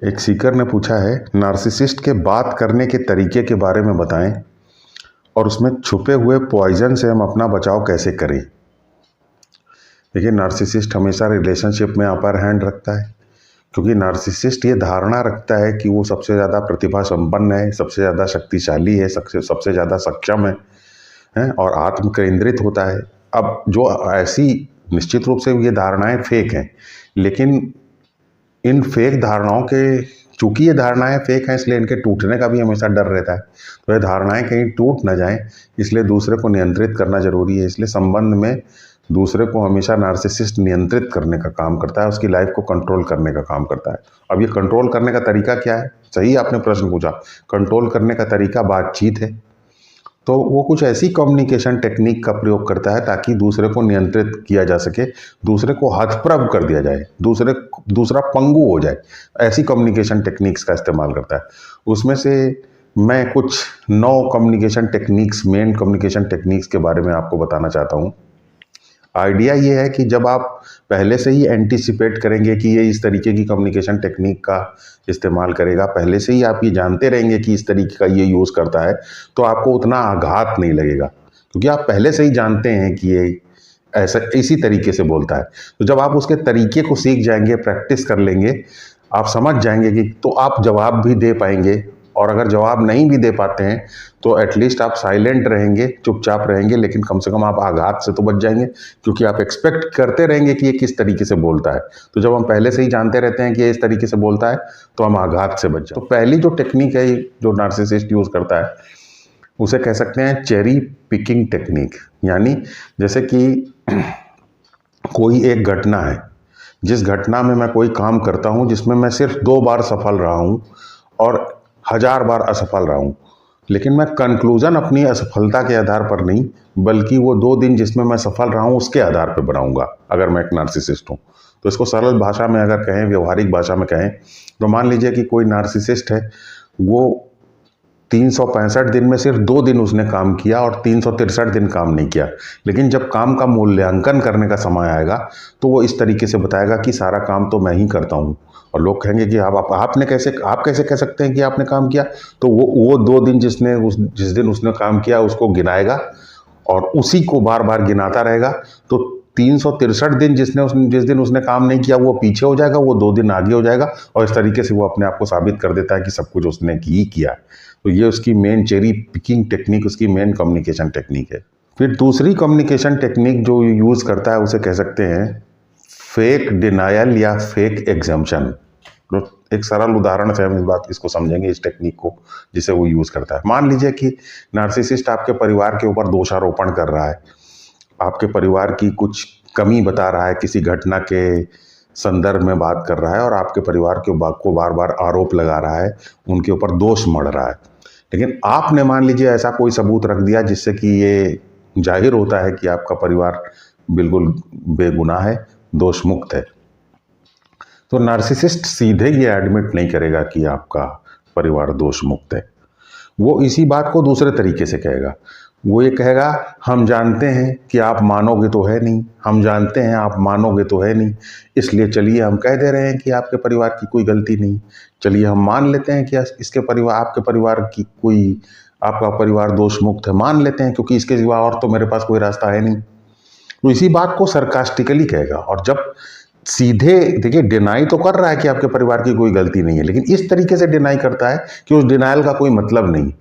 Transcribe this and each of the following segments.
एक सीकर ने पूछा है, नार्सिसिस्ट के बात करने के तरीके के बारे में बताएं और उसमें छुपे हुए पॉइजन से हम अपना बचाव कैसे करें। देखिए, नार्सिसिस्ट हमेशा रिलेशनशिप में अपर हैंड रखता है, क्योंकि नार्सिसिस्ट ये धारणा रखता है कि वो सबसे ज़्यादा प्रतिभा संपन्न है, सबसे ज़्यादा शक्तिशाली है, सबसे ज़्यादा सक्षम है और आत्म केंद्रित होता है। अब जो ऐसी निश्चित रूप से ये धारणाएं फेक हैं, लेकिन इन फेक धारणाओं के, चूंकि ये धारणाएं फेक हैं, इसलिए इनके टूटने का भी हमेशा डर रहता है। तो ये धारणाएं कहीं टूट ना जाएं, इसलिए दूसरे को नियंत्रित करना जरूरी है। इसलिए संबंध में दूसरे को हमेशा नार्सिसिस्ट नियंत्रित करने का काम करता है, उसकी लाइफ को कंट्रोल करने का काम करता है। अब ये कंट्रोल करने का तरीका क्या है? सही आपने प्रश्न पूछा। कंट्रोल करने का तरीका बातचीत है। तो वो कुछ ऐसी कम्युनिकेशन टेक्निक का प्रयोग करता है ताकि दूसरे को नियंत्रित किया जा सके, दूसरे को हतप्रभ कर दिया जाए, दूसरा पंगु हो जाए। ऐसी कम्युनिकेशन टेक्निक्स का इस्तेमाल करता है। उसमें से मैं कुछ 9 communication techniques, main communication techniques के बारे में आपको बताना चाहता हूँ। आइडिया ये है कि जब आप पहले से ही एंटिसिपेट करेंगे कि ये इस तरीके की कम्युनिकेशन टेक्निक का इस्तेमाल करेगा, पहले से ही आप ये जानते रहेंगे कि इस तरीके का ये यूज़ करता है, तो आपको उतना आघात नहीं लगेगा, क्योंकि आप पहले से ही जानते हैं कि ये ऐसा इसी तरीके से बोलता है। तो जब आप उसके तरीके को सीख जाएंगे, प्रैक्टिस कर लेंगे, आप समझ जाएंगे कि तो आप जवाब भी दे पाएंगे। और अगर जवाब नहीं भी दे पाते हैं तो एटलीस्ट आप साइलेंट रहेंगे, चुपचाप रहेंगे, लेकिन कम से कम आप आघात से तो बच जाएंगे, क्योंकि आप एक्सपेक्ट करते रहेंगे कि ये किस तरीके से बोलता है। तो जब हम पहले से ही जानते रहते हैं कि ये इस तरीके से बोलता है, तो हम आघात से बच जाते हैं। तो पहली जो टेक्निक है जो नार्सिसिस्ट यूज़ करता है, उसे कह सकते हैं चेरी पिकिंग टेक्निक। यानी जैसे कि कोई एक घटना है, जिस घटना में मैं कोई काम करता हूँ जिसमें मैं सिर्फ 2 बार सफल रहा हूँ और 1000 बार असफल रहा हूँ, लेकिन मैं कंक्लूजन अपनी असफलता के आधार पर नहीं, बल्कि वो 2 दिन जिसमें मैं सफल रहा हूँ उसके आधार पर बनाऊंगा। अगर मैं एक नार्सिसिस्ट हूँ तो इसको सरल भाषा में अगर कहें, व्यवहारिक भाषा में कहें, तो मान लीजिए कि कोई नार्सिसिस्ट है, वो 365 दिन में सिर्फ 2 दिन उसने काम किया और 363 दिन काम नहीं किया। लेकिन जब काम का मूल्यांकन करने का समय आएगा तो वो इस तरीके से बताएगा कि सारा काम तो मैं ही करता हूँ। और लोग कहेंगे कि आप कैसे कह सकते हैं कि आपने काम किया? तो वो 2 दिन जिस दिन उसने काम किया उसको गिनाएगा और उसी को बार बार गिनाता रहेगा। तो 363 दिन जिस दिन उसने काम नहीं किया वो पीछे हो जाएगा, वो 2 दिन आगे हो जाएगा, और इस तरीके से वो अपने आप को साबित कर देता है कि सब कुछ उसने ही किया है। तो ये उसकी मेन चेरी पिकिंग टेक्निक, उसकी मेन कम्युनिकेशन टेक्निक है। फिर दूसरी कम्युनिकेशन टेक्निक जो यूज़ करता है उसे कह सकते हैं फेक डिनायल या फेक एग्जम्पशन। एक सरल उदाहरण से हम इसको समझेंगे, इस टेक्निक को जिसे वो यूज़ करता है। मान लीजिए कि नार्सिसिस्ट आपके परिवार के ऊपर दोषारोपण कर रहा है, आपके परिवार की कुछ कमी बता रहा है, किसी घटना के संदर्भ में बात कर रहा है और आपके परिवार के को बार बार आरोप लगा रहा है, उनके ऊपर दोष मढ़ रहा है। लेकिन आपने मान लीजिए ऐसा कोई सबूत रख दिया जिससे कि ये जाहिर होता है कि आपका परिवार बिल्कुल बेगुनाह है, दोष मुक्त है। तो नार्सिसिस्ट सीधे ये एडमिट नहीं करेगा कि आपका परिवार दोष मुक्त है। वो इसी बात को दूसरे तरीके से कहेगा। वो ये कहेगा, हम जानते हैं कि आप मानोगे तो है नहीं, हम जानते हैं आप मानोगे तो है नहीं, इसलिए चलिए हम कह दे रहे हैं कि आपके परिवार की कोई गलती नहीं। चलिए हम मान लेते हैं कि आपका परिवार दोष मुक्त है, मान लेते हैं, क्योंकि इसके सिवा और तो मेरे पास कोई रास्ता है नहीं। तो इसी बात को सरकास्टिकली कहेगा। और जब सीधे देखिए, डिनाई तो कर रहा है कि आपके परिवार की कोई गलती नहीं है, लेकिन इस तरीके से डिनाई करता है कि उस डिनाइल का कोई मतलब नहीं।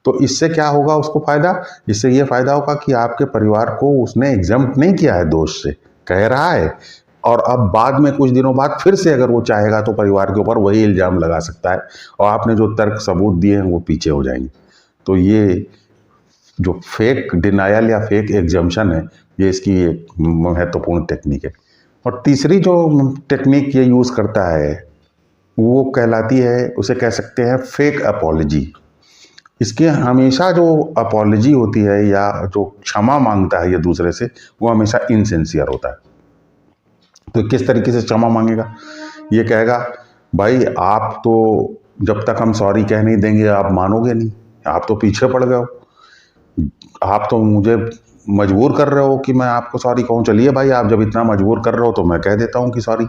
तो इससे क्या होगा उसको फायदा? इससे ये फायदा होगा कि आपके परिवार को उसने एग्जम्प्ट नहीं किया है, दोष से कह रहा है, और अब बाद में कुछ दिनों बाद फिर से अगर वो चाहेगा तो परिवार के ऊपर वही इल्जाम लगा सकता है, और आपने जो तर्क सबूत दिए हैं वो पीछे हो जाएंगे। तो ये जो फेक डिनायल या फेक एग्जम्पशन है, ये इसकी एक महत्वपूर्ण टेक्निक है। और तीसरी जो टेक्निक ये यूज़ करता है वो कहलाती है, उसे कह सकते हैं फेक अपॉलजी। इसके हमेशा जो अपॉलजी होती है या जो क्षमा मांगता है ये दूसरे से, वो हमेशा इनसिंसियर होता है। तो किस तरीके से क्षमा मांगेगा? ये कहेगा, भाई आप तो जब तक हम सॉरी कह नहीं देंगे आप मानोगे नहीं, आप तो पीछे पड़ गए हो, आप तो मुझे मजबूर कर रहे हो कि मैं आपको सॉरी कहूँ। चलिए भाई, आप जब इतना मजबूर कर रहे हो तो मैं कह देता हूँ कि सॉरी।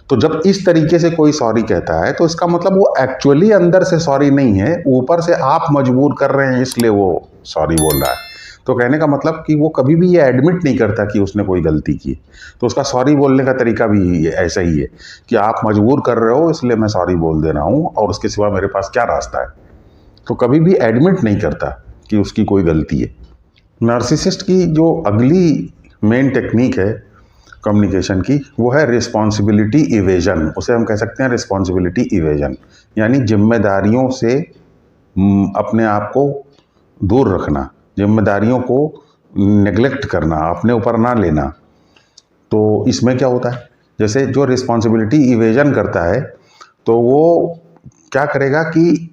तो जब इस तरीके से कोई सॉरी कहता है तो इसका मतलब वो एक्चुअली अंदर से सॉरी नहीं है, ऊपर से आप मजबूर कर रहे हैं इसलिए वो सॉरी बोल रहा है। तो कहने का मतलब कि वो कभी भी ये एडमिट नहीं करता कि उसने कोई गलती की। तो उसका सॉरी बोलने का तरीका भी ऐसा ही है कि आप मजबूर कर रहे हो इसलिए मैं सॉरी बोल दे रहा हूँ, और उसके सिवा मेरे पास क्या रास्ता है। तो कभी भी एडमिट नहीं करता कि उसकी कोई गलती है। नार्सिसिस्ट की जो अगली मेन टेक्निक है कम्युनिकेशन की, वो है रिस्पॉन्सिबिलिटी इवेजन। उसे हम कह सकते हैं रिस्पॉन्सिबिलिटी इवेजन, यानी जिम्मेदारियों से अपने आप को दूर रखना, जिम्मेदारियों को नेग्लेक्ट करना, अपने ऊपर ना लेना। तो इसमें क्या होता है, जैसे जो रिस्पॉन्सिबिलिटी इवेजन करता है तो वो क्या करेगा कि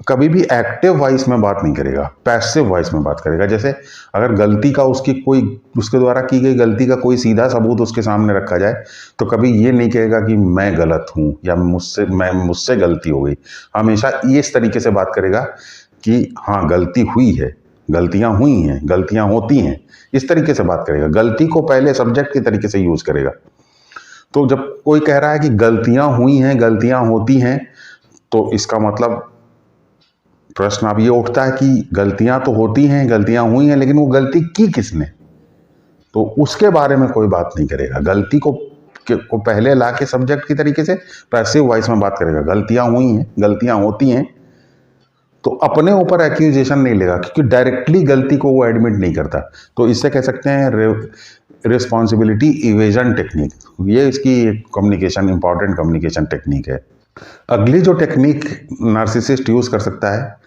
कभी भी एक्टिव वॉइस में बात नहीं करेगा, पैसिव वॉइस में बात करेगा। जैसे अगर गलती का उसके द्वारा की गई गलती का कोई सीधा सबूत उसके सामने रखा जाए तो कभी ये नहीं कहेगा कि मैं गलत हूँ या मुझसे गलती हो गई। हमेशा ये इस तरीके से बात करेगा कि हाँ गलती हुई है, गलतियाँ हुई हैं, गलतियाँ होती हैं, इस तरीके से बात करेगा। गलती को पहले सब्जेक्ट के तरीके से यूज़ करेगा। तो जब कोई कह रहा है कि गलतियाँ हुई हैं, गलतियाँ होती हैं, तो इसका मतलब प्रश्न अब ये उठता है कि गलतियां तो होती हैं, गलतियां हुई हैं, लेकिन वो गलती की किसने, तो उसके बारे में कोई बात नहीं करेगा। गलती को पहले ला के सब्जेक्ट की तरीके से पैसिव वॉइस में बात करेगा। गलतियां हुई हैं, गलतियां होती हैं, तो अपने ऊपर एक्यूजेशन नहीं लेगा क्योंकि डायरेक्टली गलती को वो एडमिट नहीं करता। तो इससे कह सकते हैं रिस्पॉन्सिबिलिटी इवेजन टेक्निक। ये इसकी कम्युनिकेशन इंपॉर्टेंट कम्युनिकेशन टेक्निक है। अगली जो टेक्निक नार्सिसिस्ट यूज कर सकता है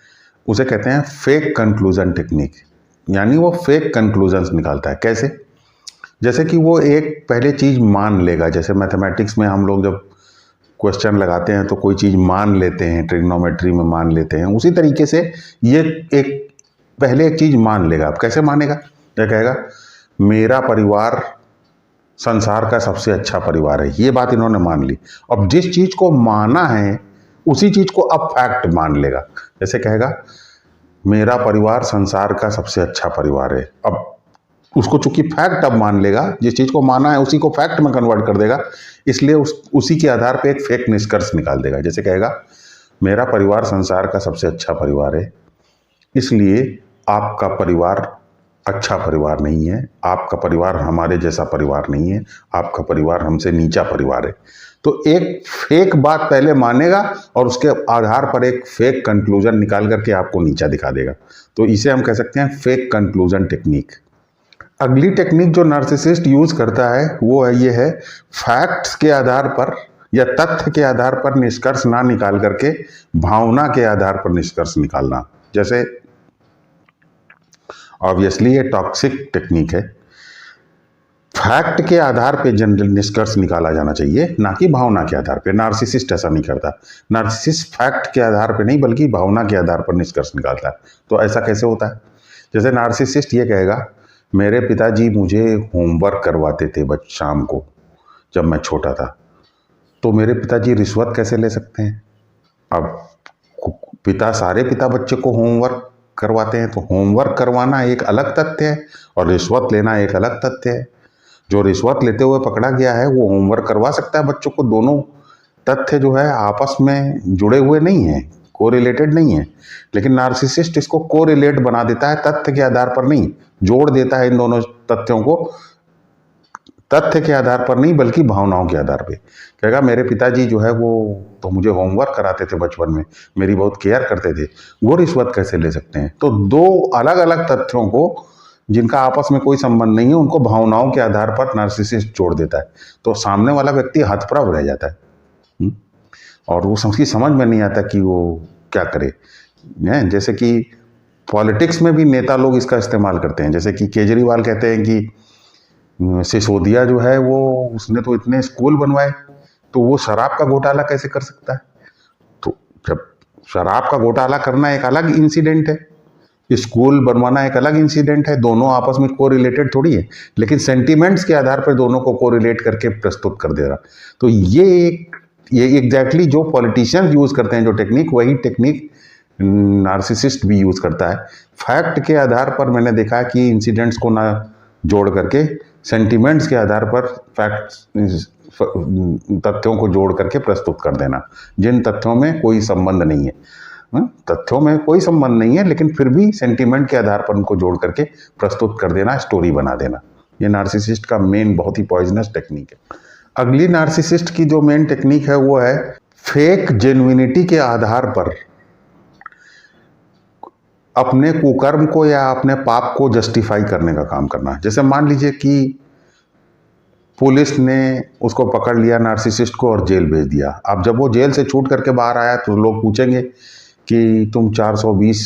उसे कहते हैं फेक कंक्लूजन टेक्निक, यानी वो फेक कंक्लूजन्स निकालता है। कैसे? जैसे कि वो एक पहले चीज मान लेगा। जैसे मैथमेटिक्स में हम लोग जब क्वेश्चन लगाते हैं तो कोई चीज मान लेते हैं, ट्रिग्नोमेट्री में मान लेते हैं, उसी तरीके से ये पहले एक चीज मान लेगा। अब कैसे मानेगा? क्या कहेगा? मेरा परिवार संसार का सबसे अच्छा परिवार है, ये बात इन्होंने मान ली। अब जिस चीज को माना है उसी चीज को अब फैक्ट मान लेगा। जैसे कहेगा मेरा परिवार संसार का सबसे अच्छा परिवार है। अब उसको चूंकि फैक्ट अब मान लेगा, जिस चीज को माना है उसी को फैक्ट में कन्वर्ट कर देगा, इसलिए उसी के आधार पे एक फेक निष्कर्ष निकाल देगा। जैसे कहेगा मेरा परिवार संसार का सबसे अच्छा परिवार है, इसलिए आपका परिवार अच्छा परिवार नहीं है, आपका परिवार हमारे जैसा परिवार नहीं है, आपका परिवार हमसे नीचा परिवार है। तो एक फेक बात पहले मानेगा और उसके आधार पर एक फेक कंक्लूजन निकाल करके आपको नीचा दिखा देगा। तो इसे हम कह सकते हैं फेक कंक्लूजन टेक्निक। अगली टेक्निक जो नार्सिसिस्ट यूज करता है वो ये है फैक्ट्स के आधार पर या तथ्य के आधार पर निष्कर्ष ना निकाल करके भावना के आधार पर निष्कर्ष निकालना। जैसे ऑब्वियसली ये टॉक्सिक टेक्निक है। फैक्ट के आधार पे जनरल निष्कर्ष निकाला जाना चाहिए, ना कि भावना के आधार पे। नार्सिसिस्ट ऐसा नहीं करता। नार्सिसिस्ट फैक्ट के आधार पे नहीं बल्कि भावना के आधार पर निष्कर्ष निकालता है। तो ऐसा कैसे होता है? जैसे नार्सिसिस्ट ये कहेगा मेरे पिताजी मुझे होमवर्क करवाते थे शाम को जब मैं छोटा था, तो मेरे पिताजी रिश्वत कैसे ले सकते हैं? अब सारे पिता बच्चे को होमवर्क करवाते हैं, तो होमवर्क करवाना एक अलग तथ्य है और रिश्वत लेना एक अलग तथ्य है। जो रिश्वत लेते हुए पकड़ा गया है वो होमवर्क करवा सकता है बच्चों को। दोनों तथ्य जो है आपस में जुड़े हुए नहीं है, कोरिलेटेड नहीं है। लेकिन नार्सिसिस्ट इसको कोरिलेट बना देता है, तथ्य के आधार पर नहीं, जोड़ देता है इन दोनों तथ्यों को तथ्य के आधार पर नहीं बल्कि भावनाओं के आधार पे। कहेगा मेरे पिताजी जो है वो तो मुझे होमवर्क कराते थे बचपन में, मेरी बहुत केयर करते थे, वो रिश्वत कैसे ले सकते हैं? तो दो अलग अलग तथ्यों को जिनका आपस में कोई संबंध नहीं है उनको भावनाओं के आधार पर नार्सिसिस्ट जोड़ देता है। तो सामने वाला व्यक्ति हतप्रभ रह जाता है और वो उसकी समझ में नहीं आता कि वो क्या करे। जैसे कि पॉलिटिक्स में भी नेता लोग इसका इस्तेमाल करते हैं। जैसे कि केजरीवाल कहते हैं कि सिसोदिया जो है वो उसने तो इतने स्कूल बनवाए, तो वो शराब का घोटाला कैसे कर सकता है? तो जब शराब का घोटाला करना एक अलग इंसिडेंट है, स्कूल बनवाना एक अलग इंसिडेंट है, दोनों आपस में कोरिलेटेड थोड़ी है, लेकिन सेंटिमेंट्स के आधार पर दोनों को कोरिलेट करके प्रस्तुत कर दे रहा। तो ये एग्जैक्टली जो पॉलिटिशियंस यूज करते हैं जो टेक्निक, वही टेक्निक नार्सिसिस्ट भी यूज करता है। फैक्ट के आधार पर मैंने देखा तथ्यों को जोड़ करके प्रस्तुत कर देना, जिन तथ्यों में कोई संबंध नहीं है। तथ्यों में कोई संबंध नहीं है, लेकिन फिर भी सेंटीमेंट के आधार पर उनको जोड़ करके प्रस्तुत कर देना, स्टोरी बना देना। ये नार्सिसिस्ट का मेन बहुत ही पॉइजनस टेक्निक है। अगली नार्सिसिस्ट की जो मेन टेक्निक है वो है फेक जेन्युइनिटी के आधार पर अपने कुकर्म को या अपने पाप को जस्टिफाई करने का काम करना। जैसे मान लीजिए कि पुलिस ने उसको पकड़ लिया नार्सिसिस्ट को और जेल भेज दिया। अब जब वो जेल से छूट करके बाहर आया तो लोग पूछेंगे कि तुम 420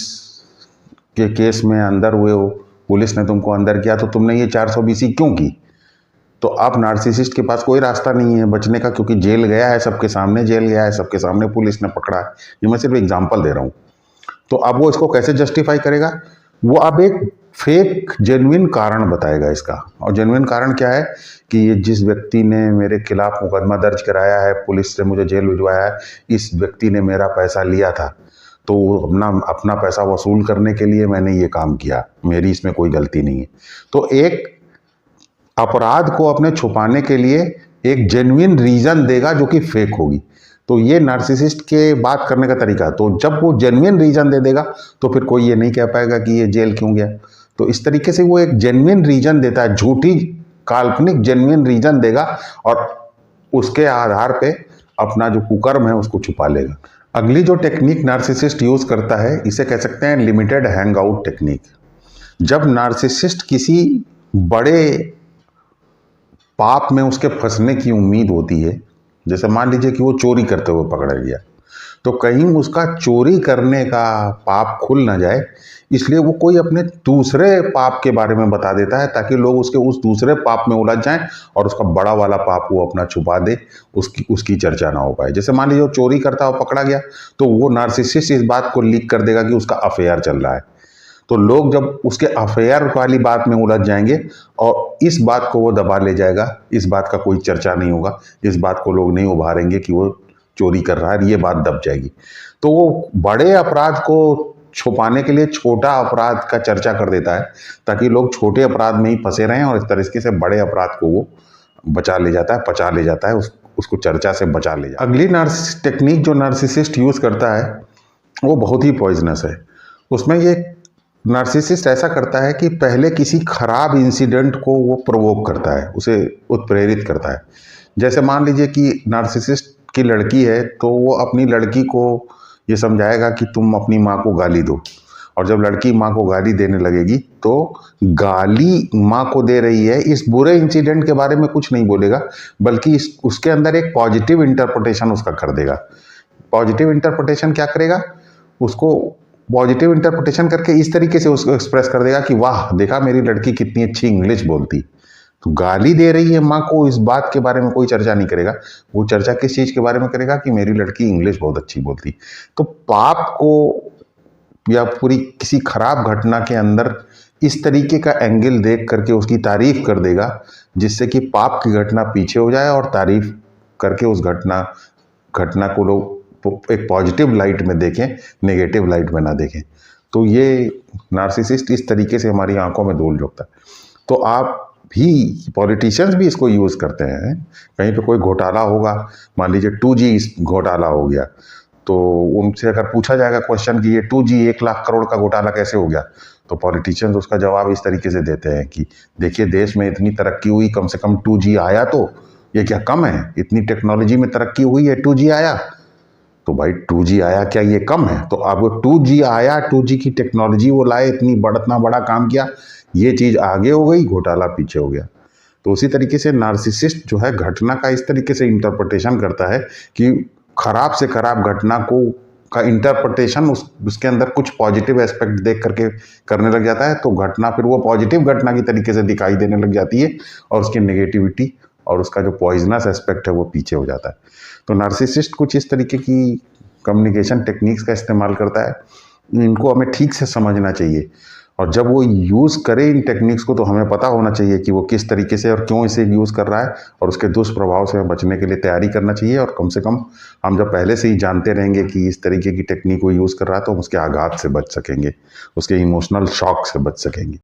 के केस में अंदर हुए हो, पुलिस ने तुमको अंदर किया, तो तुमने ये 420 क्यों की? तो अब नार्सिसिस्ट के पास कोई रास्ता नहीं है बचने का, क्योंकि जेल गया है, सबके सामने जेल गया है, सबके सामने पुलिस ने पकड़ा है। ये मैं सिर्फ एग्जाम्पल दे रहा हूँ। तो अब वो इसको कैसे जस्टिफाई करेगा? वो अब एक फेक जेन्युइन कारण बताएगा इसका। और जेन्युइन कारण क्या है कि ये जिस व्यक्ति ने मेरे खिलाफ मुकदमा दर्ज कराया है, पुलिस से मुझे जेल भिजवाया है, इस व्यक्ति ने मेरा पैसा लिया था, तो अपना पैसा वसूल करने के लिए मैंने ये काम किया, मेरी इसमें कोई गलती नहीं है। तो एक अपराध को अपने छुपाने के लिए एक जेन्युइन रीजन देगा जो कि फेक होगी। तो ये नार्सिसिस्ट के बात करने का तरीका। तो जब वो जेन्युइन रीजन दे देगा तो फिर कोई ये नहीं कह पाएगा कि ये जेल क्यों गया। तो इस तरीके से वो एक जेन्युइन रीजन देता है, झूठी काल्पनिक जेन्युइन रीजन देगा और उसके आधार पे अपना जो कुकर्म है उसको छुपा लेगा। अगली जो टेक्निक नार्सिसिस्ट यूज करता है, इसे कह सकते हैं लिमिटेड हैंग आउट टेक्निक। जब नार्सिसिस्ट किसी बड़े पाप में उसके फंसने की उम्मीद होती है, जैसे मान लीजिए कि वो चोरी करते हुए पकड़ा गया, तो कहीं उसका चोरी करने का पाप खुल ना जाए, इसलिए वो कोई अपने दूसरे पाप के बारे में बता देता है ताकि लोग उसके उस दूसरे पाप में उलझ जाएं और उसका बड़ा वाला पाप वो अपना छुपा दे, उसकी चर्चा ना हो पाए। जैसे मान लीजिए वो चोरी करता हुआ पकड़ा गया, तो वो नार्सिसिस्ट इस बात को लीक कर देगा कि उसका अफेयर चल रहा है। तो लोग जब उसके अफेयर वाली बात में उलझ जाएंगे और इस बात को वो दबा ले जाएगा, इस बात का कोई चर्चा नहीं होगा, इस बात को लोग नहीं उभारेंगे कि वो चोरी कर रहा है, ये बात दब जाएगी। तो वो बड़े अपराध को छुपाने के लिए छोटा अपराध का चर्चा कर देता है ताकि लोग छोटे अपराध में ही फंसे रहें, और इस तरीके से बड़े अपराध को वो बचा ले जाता है, पचा ले जाता है, उसको चर्चा से बचा ले जाता है। अगली टेक्निक जो नार्सिसिस्ट यूज करता है वो बहुत ही पॉइजनस है। उसमें ये नार्सिसिस्ट ऐसा करता है कि पहले किसी खराब इंसिडेंट को वो प्रोवोक करता है, उसे उत्प्रेरित करता है। जैसे मान लीजिए कि नार्सिसिस्ट की लड़की है, तो वो अपनी लड़की को ये समझाएगा कि तुम अपनी माँ को गाली दो, और जब लड़की माँ को गाली देने लगेगी तो गाली माँ को दे रही है, इस बुरे इंसिडेंट के बारे में कुछ नहीं बोलेगा, बल्कि उसके अंदर एक पॉजिटिव इंटरप्रिटेशन उसका कर देगा। पॉजिटिव इंटरप्रिटेशन क्या करेगा? उसको पॉजिटिव इंटरप्रिटेशन करके इस तरीके से उसको एक्सप्रेस कर देगा कि वाह, देखा मेरी लड़की कितनी अच्छी इंग्लिश बोलती। तो गाली दे रही है माँ को, इस बात के बारे में कोई चर्चा नहीं करेगा। वो चर्चा किस चीज़ के बारे में करेगा कि मेरी लड़की इंग्लिश बहुत अच्छी बोलती। तो पाप को या पूरी किसी खराब घटना के अंदर इस तरीके का एंगल देख करके उसकी तारीफ कर देगा, जिससे कि पाप की घटना पीछे हो जाए और तारीफ करके उस घटना को लोग एक पॉजिटिव लाइट में देखें, नेगेटिव लाइट में ना देखें। तो ये नार्सिसिस्ट इस तरीके से हमारी आंखों में धूल झोंकता है। तो आप भी, पॉलिटिशियंस भी इसको यूज़ करते हैं। कहीं पे कोई घोटाला होगा, मान लीजिए 2G घोटाला हो गया, तो उनसे अगर पूछा जाएगा क्वेश्चन कि ये 2G 1 लाख करोड़ का घोटाला कैसे हो गया, तो पॉलिटिशियंस उसका जवाब इस तरीके से देते हैं कि देखिए, देश में इतनी तरक्की हुई, कम से कम 2G आया, तो ये क्या कम है? इतनी टेक्नोलॉजी में तरक्की हुई है, 2G आया, तो भाई 2G आया, क्या ये कम है? तो अब 2G आया, 2G की टेक्नोलॉजी वो लाए, इतना बड़ा काम किया, ये चीज़ आगे हो गई, घोटाला पीछे हो गया। तो उसी तरीके से नार्सिसिस्ट जो है घटना का इस तरीके से इंटरप्रिटेशन करता है कि खराब से खराब घटना का इंटरप्रिटेशन उसके अंदर कुछ पॉजिटिव एस्पेक्ट देख करके करने लग जाता है, तो घटना फिर वो पॉजिटिव घटना की तरीके से दिखाई देने लग जाती है और उसकी नेगेटिविटी और उसका जो पॉइजनस एस्पेक्ट है वो पीछे हो जाता है। तो नार्सिसिस्ट कुछ इस तरीके की कम्युनिकेशन टेक्निक्स का इस्तेमाल करता है। इनको हमें ठीक से समझना चाहिए, और जब वो यूज़ करे इन टेक्निक्स को, तो हमें पता होना चाहिए कि वो किस तरीके से और क्यों इसे यूज़ कर रहा है, और उसके दुष्प्रभाव से हमें बचने के लिए तैयारी करना चाहिए। और कम से कम हम जब पहले से ही जानते रहेंगे कि इस तरीके की टेक्निक को यूज़ कर रहा है, तो हम उसके आघात से बच सकेंगे, उसके इमोशनल शॉक से बच सकेंगे।